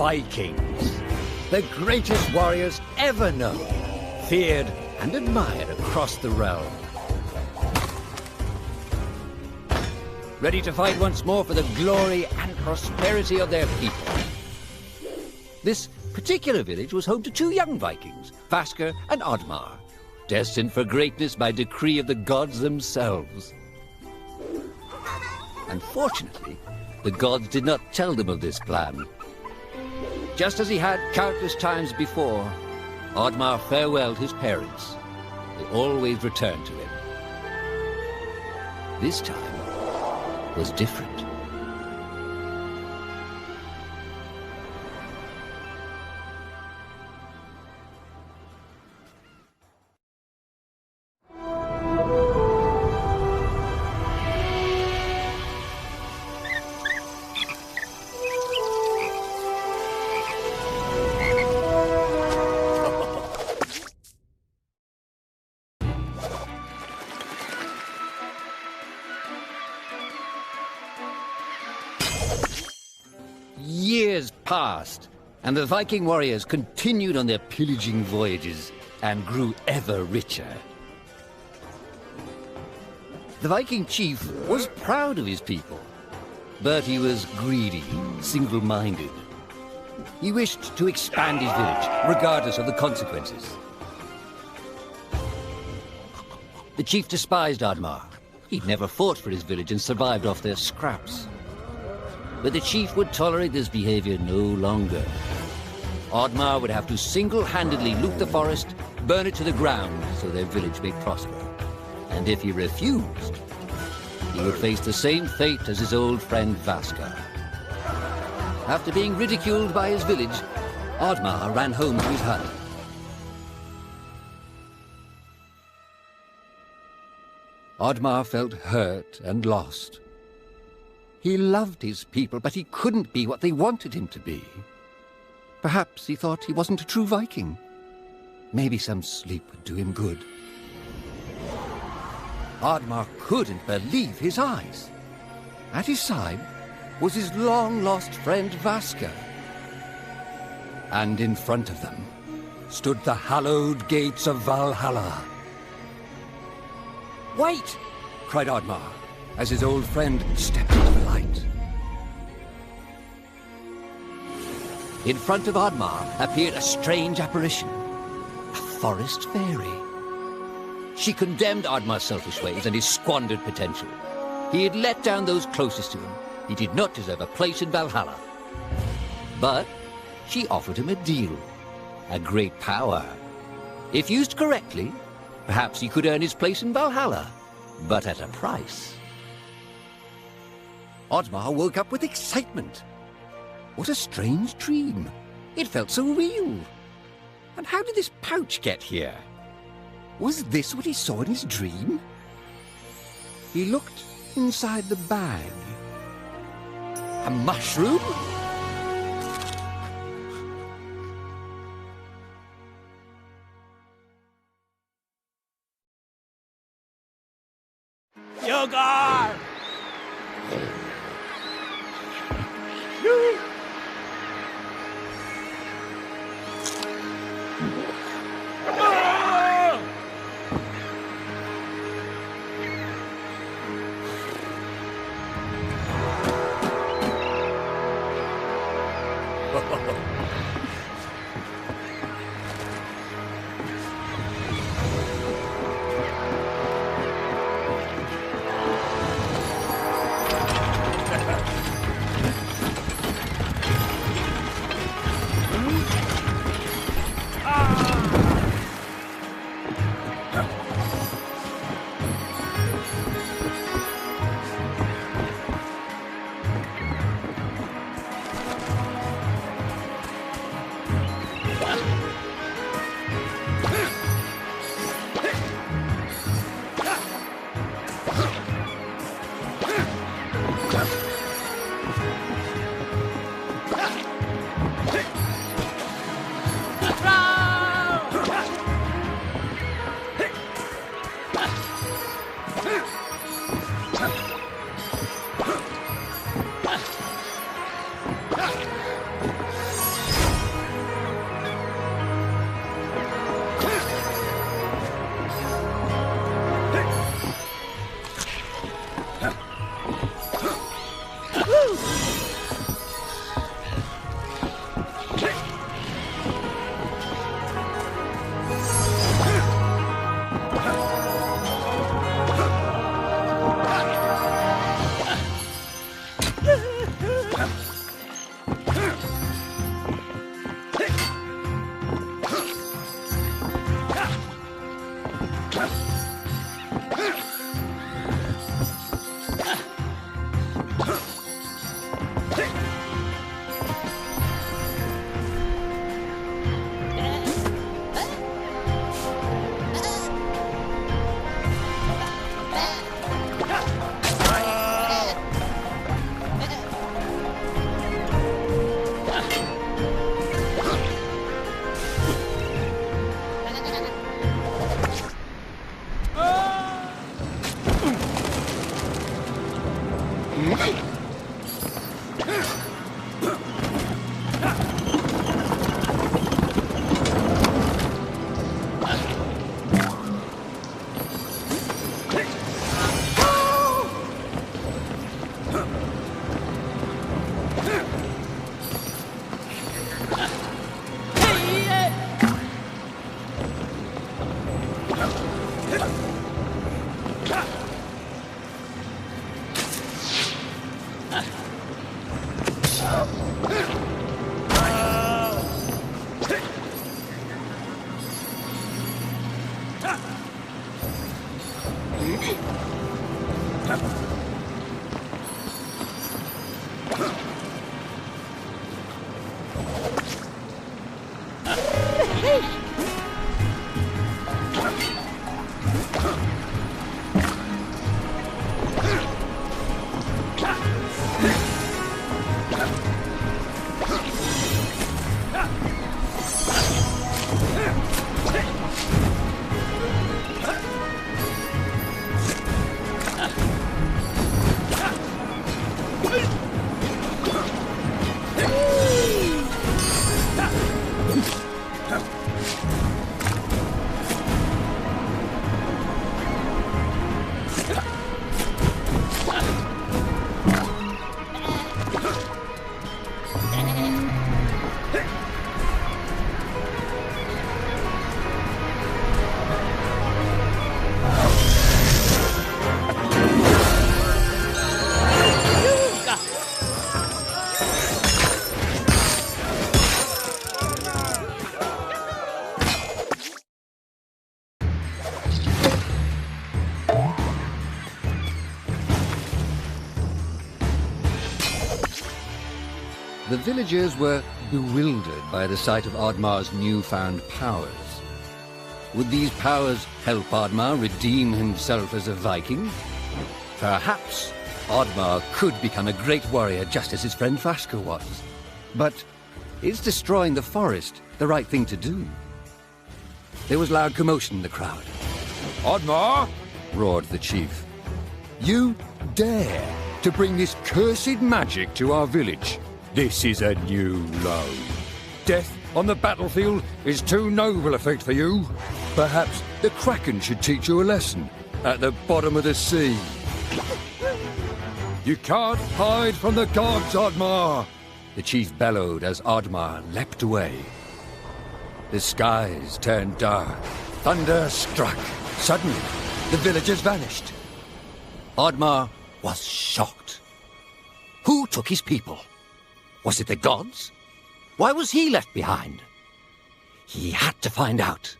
Vikings, the greatest warriors ever known, feared and admired across the realm. Ready to fight once more for the glory and prosperity of their people. This particular village was home to two young Vikings, Vasker and Oddmar, destined for greatness by decree of the gods themselves. Unfortunately, the gods did not tell them of this plan. Just as he had countless times before, Oddmar farewelled his parents. They always returned to him. This time was different. Years passed, and the Viking warriors continued on their pillaging voyages and grew ever richer. The Viking chief was proud of his people, but he was greedy, single-minded. He wished to expand his village, regardless of the consequences. The chief despised Oddmar. He'd never fought for his village and survived off their scraps. But the chief would tolerate this behavior no longer. Oddmar would have to single-handedly loot the forest, burn it to the ground so their village may prosper. And if he refused, he would face the same fate as his old friend Vasker. After being ridiculed by his village, Oddmar ran home to his hut. Oddmar felt hurt and lost. He loved his people, but he couldn't be what they wanted him to be. Perhaps he thought he wasn't a true Viking. Maybe some sleep would do him good. Oddmar couldn't believe his eyes. At his side was his long-lost friend Vasker. And in front of them stood the hallowed gates of Valhalla. "Wait!" cried Oddmar, as his old friend stepped into the light. In front of Oddmar appeared a strange apparition, a forest fairy. She condemned Oddmar's selfish ways and his squandered potential. He had let down those closest to him. He did not deserve a place in Valhalla. But she offered him a deal, a great power. If used correctly, perhaps he could earn his place in Valhalla, but at a price. Oddmar woke up with excitement. What a strange dream. It felt so real. And how did this pouch get here? Was this what he saw in his dream? He looked inside the bag. A mushroom? Yogar! Ah! The villagers were bewildered by the sight of Oddmar's newfound powers. Would these powers help Oddmar redeem himself as a Viking? Perhaps Oddmar could become a great warrior just as his friend Vaska was. But is destroying the forest the right thing to do? There was loud commotion in the crowd. Oddmar! Roared the chief. You dare to bring this cursed magic to our village? This is a new low. Death on the battlefield is too noble a fate for you. Perhaps the Kraken should teach you a lesson at the bottom of the sea. You can't hide from the gods, Oddmar! The chief bellowed as Oddmar leapt away. The skies turned dark. Thunder struck. Suddenly, the villagers vanished. Oddmar was shocked. Who took his people? Was it the gods? Why was he left behind? He had to find out.